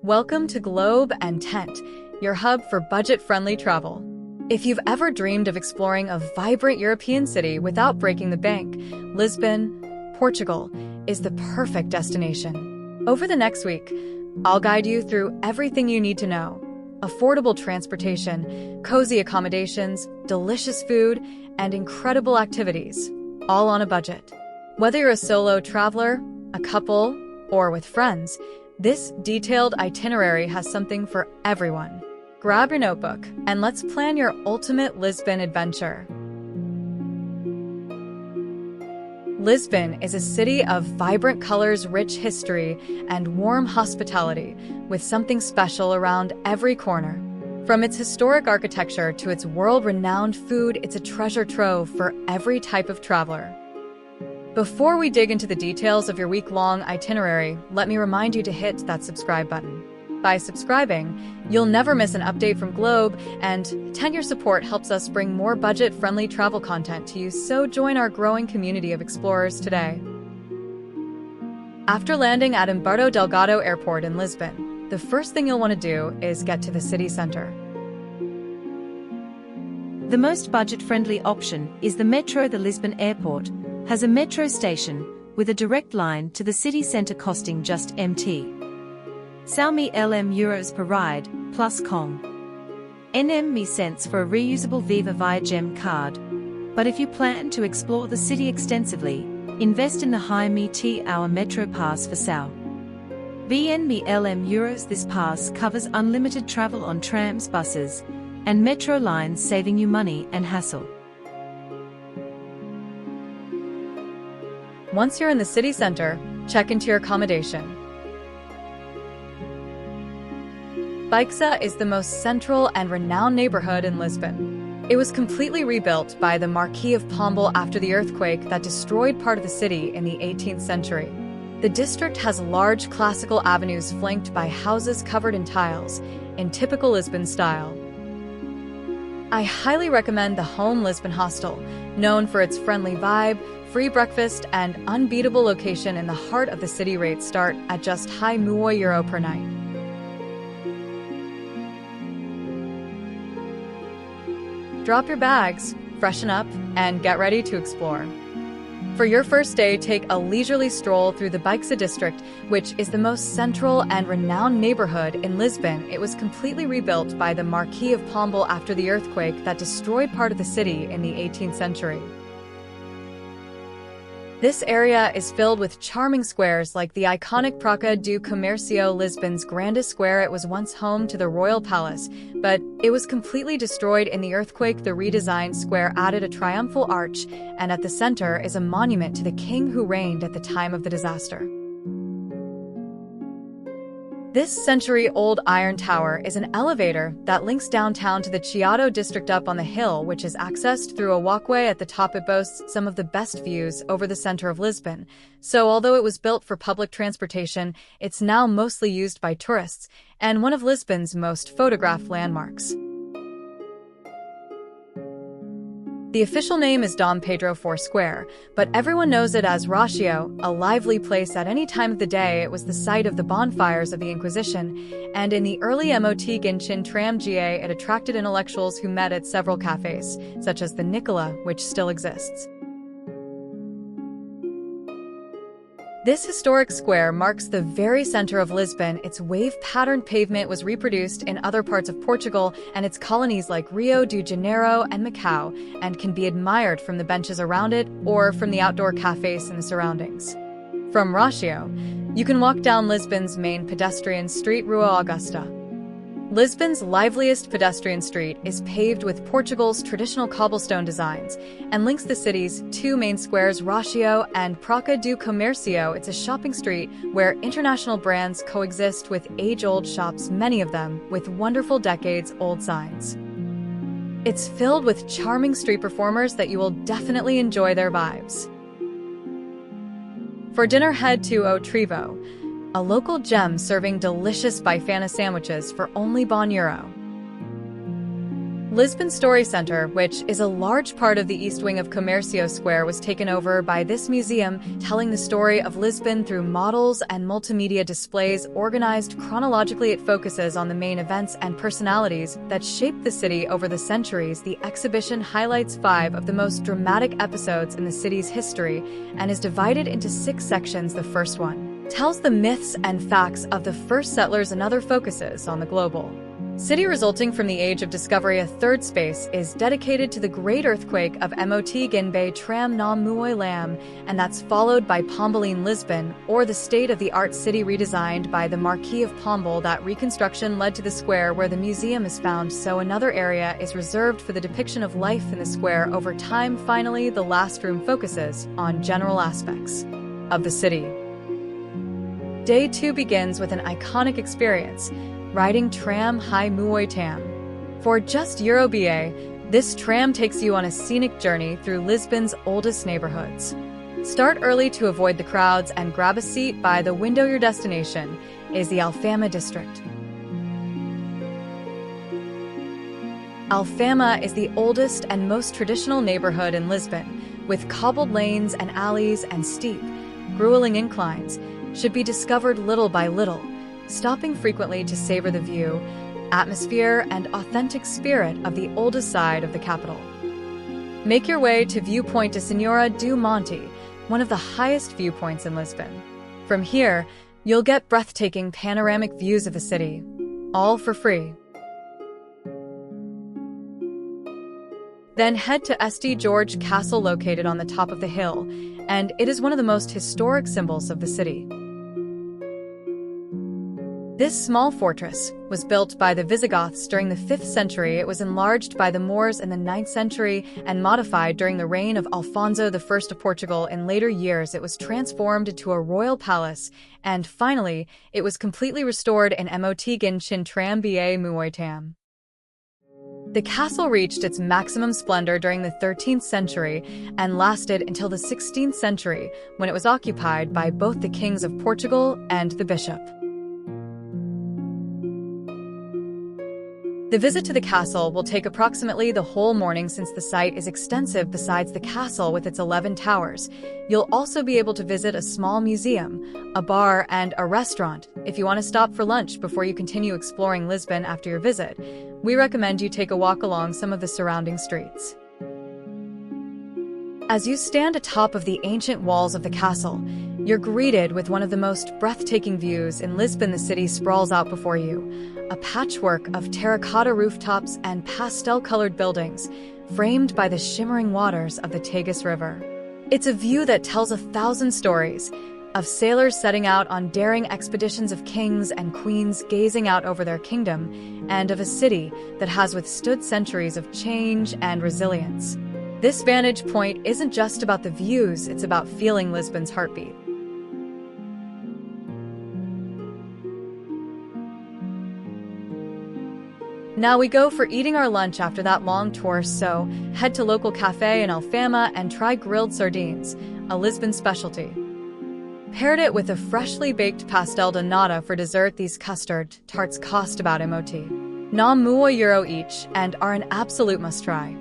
Welcome to Globe and Tent, your hub for budget-friendly travel. If you've ever dreamed of exploring a vibrant European city without breaking the bank, Lisbon, Portugal, is the perfect destination. Over the next week, I'll guide you through everything you need to know. Affordable transportation, cozy accommodations, delicious food, and incredible activities, all on a budget. Whether you're a solo traveler, a couple, or with friends, this detailed itinerary has something for everyone. Grab your notebook and let's plan your ultimate Lisbon adventure. Lisbon is a city of vibrant colors, rich history, and warm hospitality, with something special around every corner. From its historic architecture to its world-renowned food, it's a treasure trove for every type of traveler. Before we dig into the details of your week-long itinerary, let me remind you to hit that subscribe button. By subscribing, you'll never miss an update from Globe, and your support helps us bring more budget-friendly travel content to you, so join our growing community of explorers today. After landing at Umberto Delgado Airport in Lisbon, the first thing you'll want to do is get to the city center. The most budget-friendly option is the metro. The Lisbon Airport has a metro station with a direct line to the city centre costing just €LM per ride, plus NM cents for a reusable Viva via Gem card. But if you plan to explore the city extensively, invest in the High Hour Metro Pass for €LM. This pass covers unlimited travel on trams, buses, and metro lines, saving you money and hassle. Once you're in the city center, check into your accommodation. Baixa is the most central and renowned neighborhood in Lisbon. It was completely rebuilt by the Marquis of Pombal after the earthquake that destroyed part of the city in the 18th century. The district has large classical avenues flanked by houses covered in tiles, in typical Lisbon style. I highly recommend the Home Lisbon Hostel, known for its friendly vibe, free breakfast, and unbeatable location in the heart of the city. Rates start at just €5 per night. Drop your bags, freshen up, and get ready to explore. For your first day, take a leisurely stroll through the Baixa district, which is the most central and renowned neighborhood in Lisbon. It was completely rebuilt by the Marquis of Pombal after the earthquake that destroyed part of the city in the 18th century. This area is filled with charming squares like the iconic Praça do Comércio, Lisbon's grandest square. It was once home to the royal palace, but it was completely destroyed in the earthquake. The redesigned square added a triumphal arch, and at the center is a monument to the king who reigned at the time of the disaster. This century-old iron tower is an elevator that links downtown to the Chiado district up on the hill, which is accessed through a walkway at the top. It boasts some of the best views over the center of Lisbon. So although it was built for public transportation, it's now mostly used by tourists and one of Lisbon's most photographed landmarks. The official name is Dom Pedro IV Square, but everyone knows it as Ratio, a lively place at any time of the day. It was the site of the bonfires of the Inquisition, and in the early Ginчин Tram GA, it attracted intellectuals who met at several cafes, such as the Nicola, which still exists. This historic square marks the very center of Lisbon. Its wave-patterned pavement was reproduced in other parts of Portugal and its colonies like Rio de Janeiro and Macau, and can be admired from the benches around it or from the outdoor cafes in the surroundings. From Ratio, you can walk down Lisbon's main pedestrian street, Rua Augusta. Lisbon's liveliest pedestrian street is paved with Portugal's traditional cobblestone designs and links the city's two main squares, Ratio and Praça do Comércio. It's a shopping street where international brands coexist with age-old shops, many of them with wonderful decades-old signs. It's filled with charming street performers that you will definitely enjoy their vibes. For dinner, head to O Trevo, a local gem serving delicious bifana sandwiches for only €1. Lisbon Story Center, which is a large part of the east wing of Comércio Square, was taken over by this museum, telling the story of Lisbon through models and multimedia displays organized chronologically. It focuses on the main events and personalities that shaped the city over the centuries. The exhibition highlights 5 of the most dramatic episodes in the city's history and is divided into 6 sections. The first one tells the myths and facts of the first settlers. Another focuses on the global city resulting from the Age of Discovery. A third space is dedicated to the Great Earthquake of Montguinbe Tram na Muoi Lam, and that's followed by Pombaline Lisbon, or the state-of-the-art city redesigned by the Marquis of Pombal. That reconstruction led to the square where the museum is found, so another area is reserved for the depiction of life in the square over time. Finally, the last room focuses on general aspects of the city. Day 2 begins with an iconic experience, riding Tram Hai Muoi Tam. For just €BA, this tram takes you on a scenic journey through Lisbon's oldest neighborhoods. Start early to avoid the crowds and grab a seat by the window. Your destination is the Alfama district. Alfama is the oldest and most traditional neighborhood in Lisbon, with cobbled lanes and alleys and steep, grueling inclines. Should be discovered little by little, stopping frequently to savor the view, atmosphere, and authentic spirit of the oldest side of the capital. Make your way to Viewpoint de Senhora do Monte, one of the highest viewpoints in Lisbon. From here, you'll get breathtaking panoramic views of the city, all for free. Then head to St. George Castle, located on the top of the hill, and it is one of the most historic symbols of the city. This small fortress was built by the Visigoths during the 5th century. It was enlarged by the Moors in the 9th century and modified during the reign of Alfonso I of Portugal. In later years, it was transformed into a royal palace, and finally, it was completely restored in Montguinbe Tram Ba Muoi Tam. The castle reached its maximum splendor during the 13th century and lasted until the 16th century, when it was occupied by both the kings of Portugal and the bishop. The visit to the castle will take approximately the whole morning since the site is extensive. Besides the castle with its 11 towers, you'll also be able to visit a small museum, a bar, and a restaurant. If you want to stop for lunch before you continue exploring Lisbon after your visit, we recommend you take a walk along some of the surrounding streets. As you stand atop of the ancient walls of the castle, you're greeted with one of the most breathtaking views in Lisbon. The city sprawls out before you, a patchwork of terracotta rooftops and pastel-colored buildings, framed by the shimmering waters of the Tagus River. It's a view that tells 1,000 stories, of sailors setting out on daring expeditions, of kings and queens gazing out over their kingdom, and of a city that has withstood centuries of change and resilience. This vantage point isn't just about the views, it's about feeling Lisbon's heartbeat. Now we go for eating our lunch after that long tour, so head to local cafe in Alfama and try grilled sardines, a Lisbon specialty. Paired it with a freshly baked pastel de nata for dessert. These custard tarts cost about €9 each and are an absolute must-try.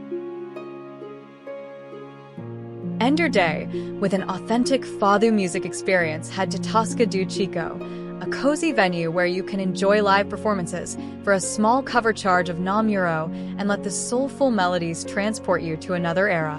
End your day with an authentic fado music experience. Head to Tosca do Chico, a cozy venue where you can enjoy live performances for a small cover charge of €9 and let the soulful melodies transport you to another era.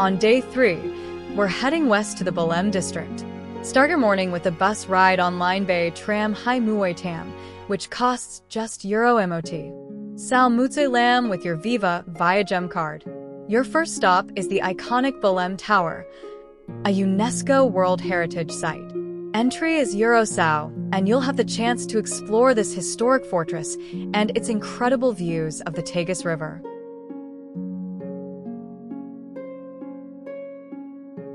On day 3, we're heading west to the Belém district. Start your morning with a bus ride on Line Bay Tram Hai Muay Tam, which costs just Euro MOT. Sal Mutse Lam with your Viva via Gem card. Your first stop is the iconic Belém Tower, a UNESCO World Heritage Site. Entry is Euro Sao, and you'll have the chance to explore this historic fortress and its incredible views of the Tagus River.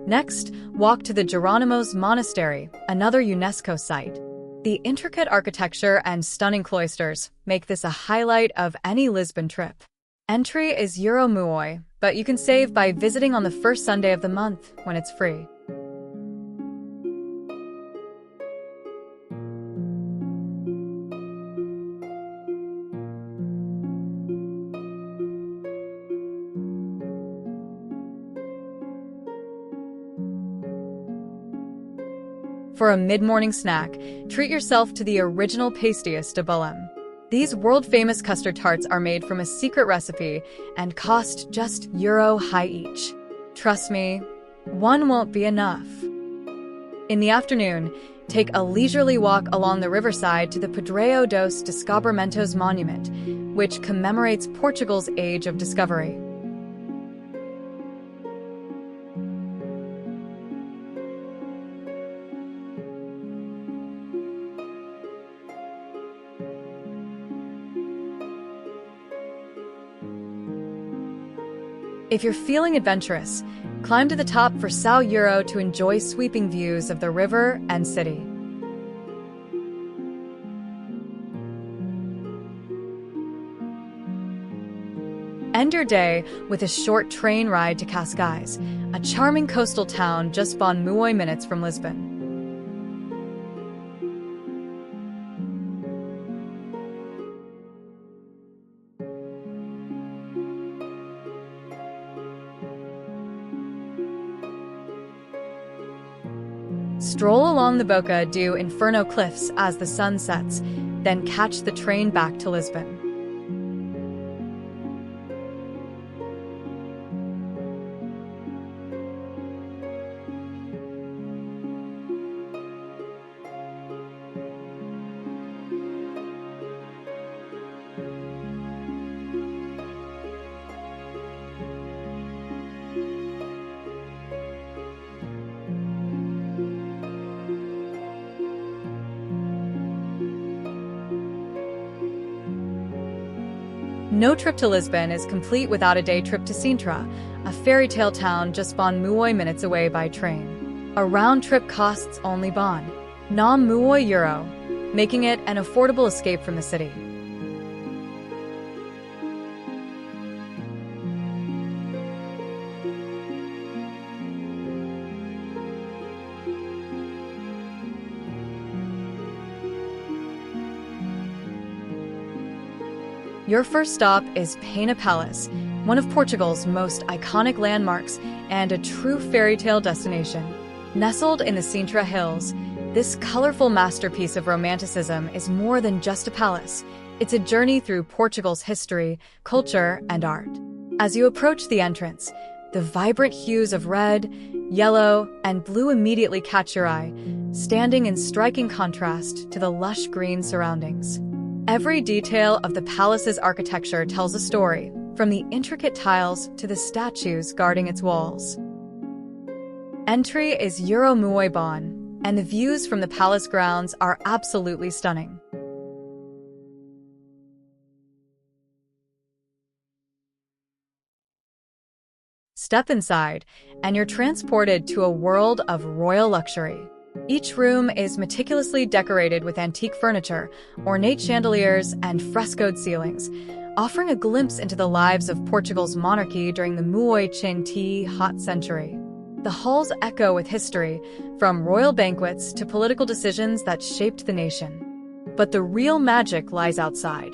Next, walk to the Geronimo's Monastery, another UNESCO site. The intricate architecture and stunning cloisters make this a highlight of any Lisbon trip. Entry is Euro Muoi, but you can save by visiting on the first Sunday of the month when it's free. For a mid-morning snack, treat yourself to the original pastéis de Belém. These world-famous custard tarts are made from a secret recipe and cost just Euro high each. Trust me, one won't be enough. In the afternoon, take a leisurely walk along the riverside to the Pedreiro dos Descobrimentos Monument, which commemorates Portugal's Age of Discovery. If you're feeling adventurous, climb to the top for São Euro to enjoy sweeping views of the river and city. End your day with a short train ride to Cascais, a charming coastal town just bon muoi minutes from Lisbon. Stroll along the Boca do Inferno cliffs as the sun sets, then catch the train back to Lisbon. No trip to Lisbon is complete without a day trip to Sintra, a fairy tale town just bon muoi minutes away by train. A round trip costs only bon nam muoi euro, making it an affordable escape from the city. Your first stop is Pena Palace, one of Portugal's most iconic landmarks and a true fairy tale destination. Nestled in the Sintra Hills, this colorful masterpiece of romanticism is more than just a palace. It's a journey through Portugal's history, culture, and art. As you approach the entrance, the vibrant hues of red, yellow, and blue immediately catch your eye, standing in striking contrast to the lush green surroundings. Every detail of the palace's architecture tells a story, from the intricate tiles to the statues guarding its walls. Entry is Euro Muoi Bon, and the views from the palace grounds are absolutely stunning. Step inside, and you're transported to a world of royal luxury. Each room is meticulously decorated with antique furniture, ornate chandeliers, and frescoed ceilings, offering a glimpse into the lives of Portugal's monarchy during the Muoi Chinti hot century. The halls echo with history, from royal banquets to political decisions that shaped the nation. But the real magic lies outside.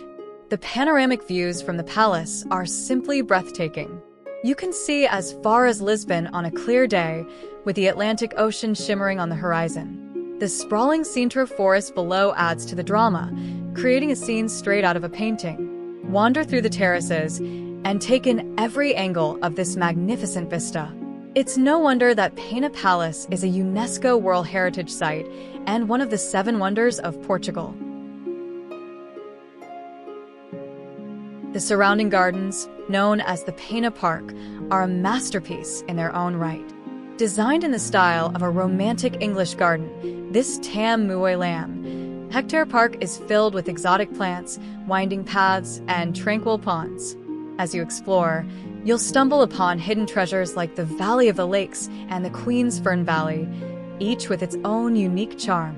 The panoramic views from the palace are simply breathtaking. You can see as far as Lisbon on a clear day, with the Atlantic Ocean shimmering on the horizon. The sprawling Sintra forest below adds to the drama, creating a scene straight out of a painting. Wander through the terraces and take in every angle of this magnificent vista. It's no wonder that Pena Palace is a UNESCO World Heritage Site and one of the 7 wonders of Portugal. The surrounding gardens, known as the Pena Park, are a masterpiece in their own right. Designed in the style of a romantic English garden, this Tam Muay Lam hectare park is filled with exotic plants, winding paths, and tranquil ponds. As you explore, you'll stumble upon hidden treasures like the Valley of the Lakes and the Queen's Fern Valley, each with its own unique charm.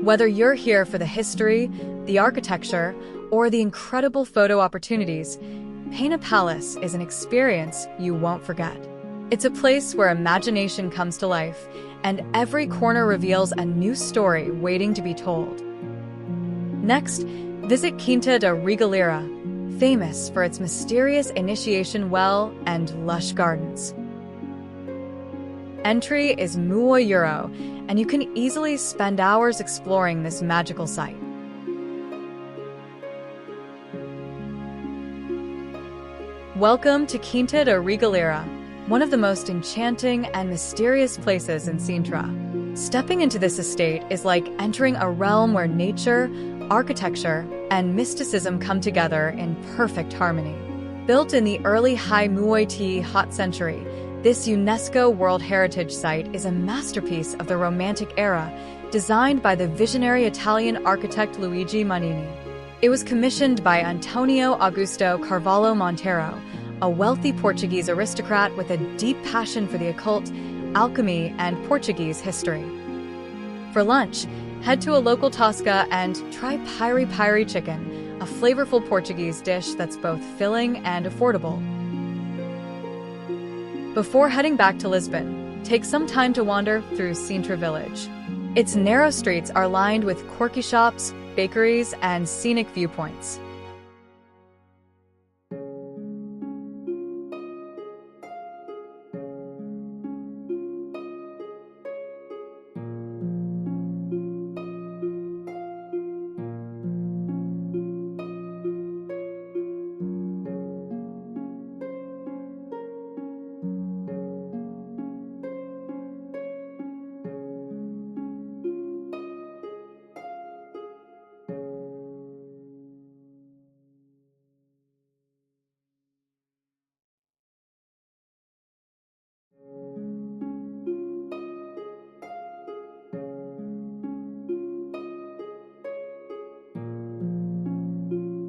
Whether you're here for the history, the architecture, or the incredible photo opportunities, Pena Palace is an experience you won't forget. It's a place where imagination comes to life, and every corner reveals a new story waiting to be told. Next, visit Quinta da Regalera, famous for its mysterious initiation well and lush gardens. Entry is €1, and you can easily spend hours exploring this magical site. Welcome to Quinta da Regalera, one of the most enchanting and mysterious places in Sintra. Stepping into this estate is like entering a realm where nature, architecture, and mysticism come together in perfect harmony. Built in the early High Muay Hot century, this UNESCO World Heritage Site is a masterpiece of the Romantic era, designed by the visionary Italian architect Luigi Manini. It was commissioned by Antonio Augusto Carvalho Monteiro, a wealthy Portuguese aristocrat with a deep passion for the occult, alchemy, and Portuguese history. For lunch, head to a local Tosca and try piri piri chicken, a flavorful Portuguese dish that's both filling and affordable. Before heading back to Lisbon, take some time to wander through Sintra village. Its narrow streets are lined with quirky shops, bakeries, and scenic viewpoints.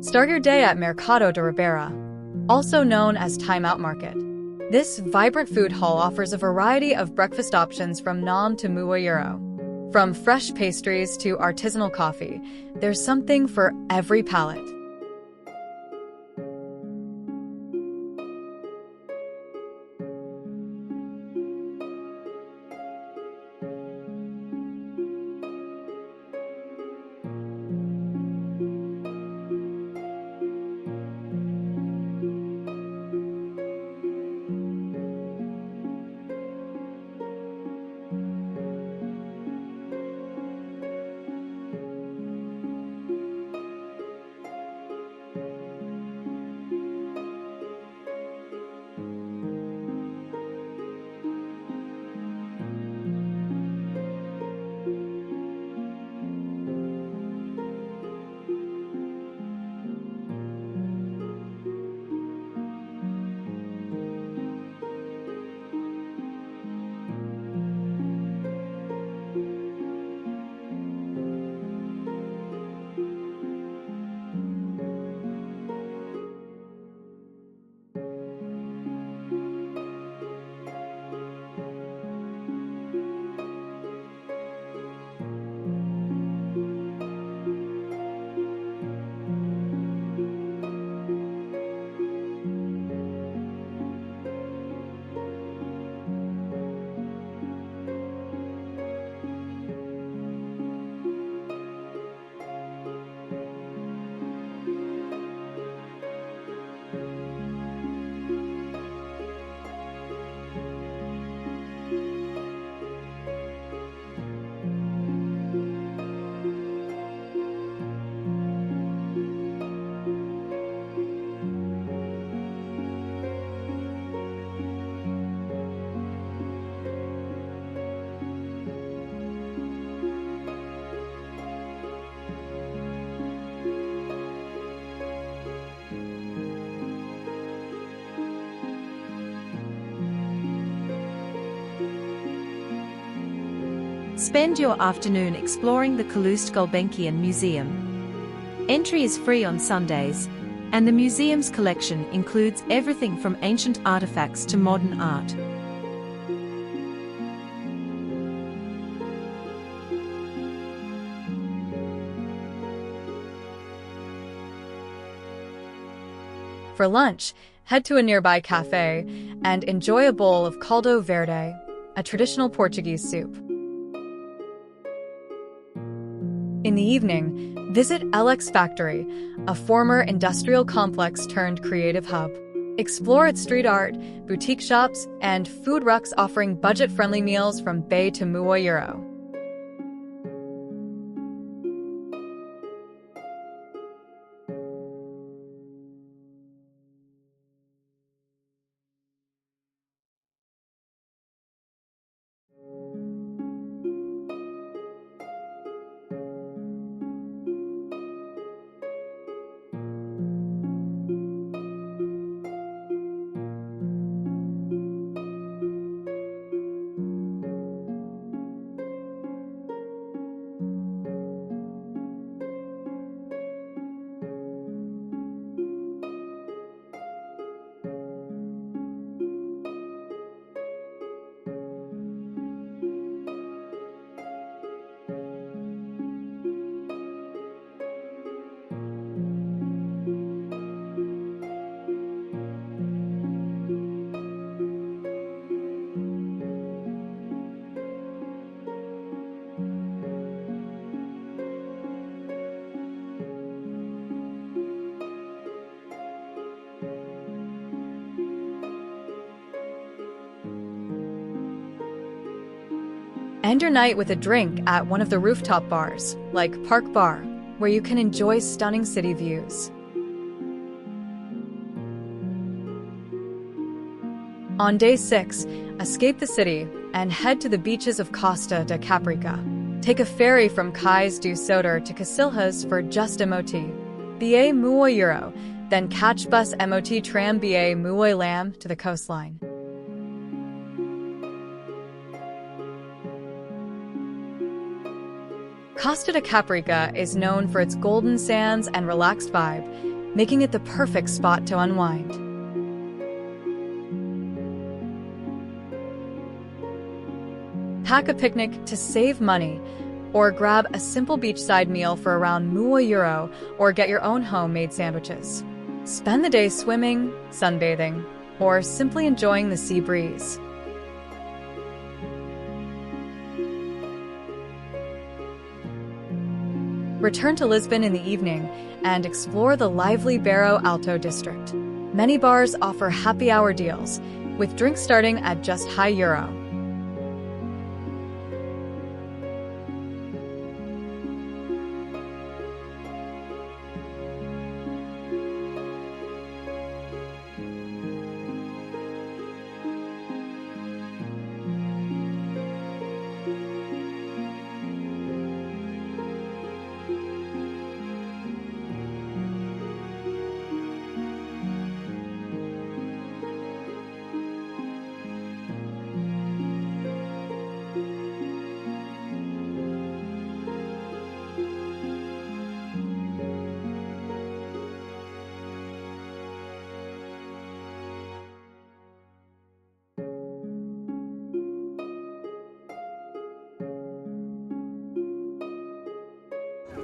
Start your day at Mercado de Ribeira, also known as Time Out Market. This vibrant food hall offers a variety of breakfast options from Nam to €1. From fresh pastries to artisanal coffee, there's something for every palate. Spend your afternoon exploring the Calouste Gulbenkian Museum. Entry is free on Sundays, and the museum's collection includes everything from ancient artifacts to modern art. For lunch, head to a nearby cafe and enjoy a bowl of caldo verde, a traditional Portuguese soup. In the evening, visit LX Factory, a former industrial complex turned creative hub. Explore its street art, boutique shops, and food rucks offering budget-friendly meals from bay to €1. End your night with a drink at one of the rooftop bars, like Park Bar, where you can enjoy stunning city views. On day 6, escape the city and head to the beaches of Costa da Caparica. Take a ferry from Cais do Sodor to Casilhas for just MOT. BA €1, then catch bus MOT Tram BA Muoy Lam to the coastline. Costa da Caparica is known for its golden sands and relaxed vibe, making it the perfect spot to unwind. Pack a picnic to save money, or grab a simple beachside meal for around €1 or get your own homemade sandwiches. Spend the day swimming, sunbathing, or simply enjoying the sea breeze. Return to Lisbon in the evening and explore the lively Bairro Alto district. Many bars offer happy hour deals, with drinks starting at just €1.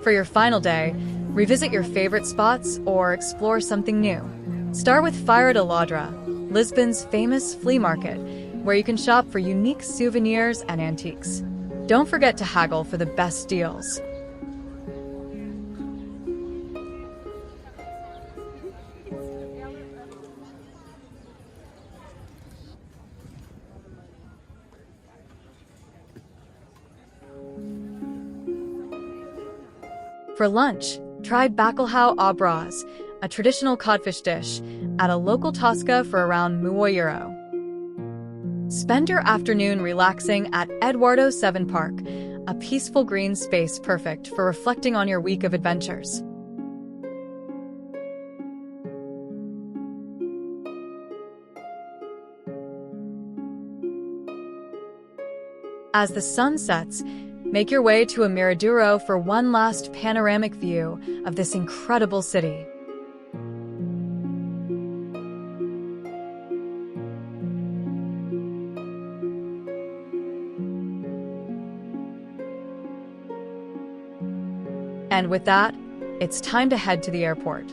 For your final day, revisit your favorite spots or explore something new. Start with Feira de Ladra, Lisbon's famous flea market, where you can shop for unique souvenirs and antiques. Don't forget to haggle for the best deals. For lunch, try bacalhau à bras, a traditional codfish dish, at a local Tosca for around €1. Spend your afternoon relaxing at Eduardo 7 Park, a peaceful green space perfect for reflecting on your week of adventures. As the sun sets, Make your way to a Miraduro for one last panoramic view of this incredible city. And with that, it's time to head to the airport.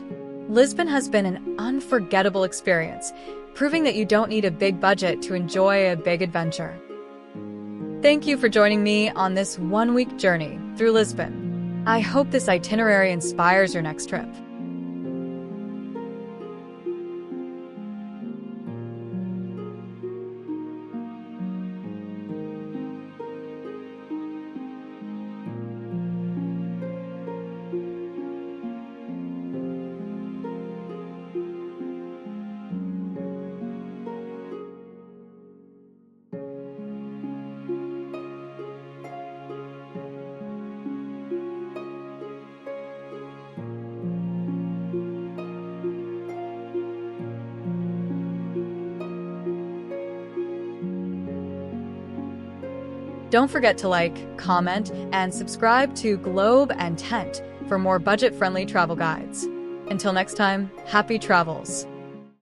Lisbon has been an unforgettable experience, proving that you don't need a big budget to enjoy a big adventure. Thank you for joining me on this one-week journey through Lisbon. I hope this itinerary inspires your next trip. Don't forget to like, comment, and subscribe to Globe and Tent for more budget-friendly travel guides. Until next time, happy travels!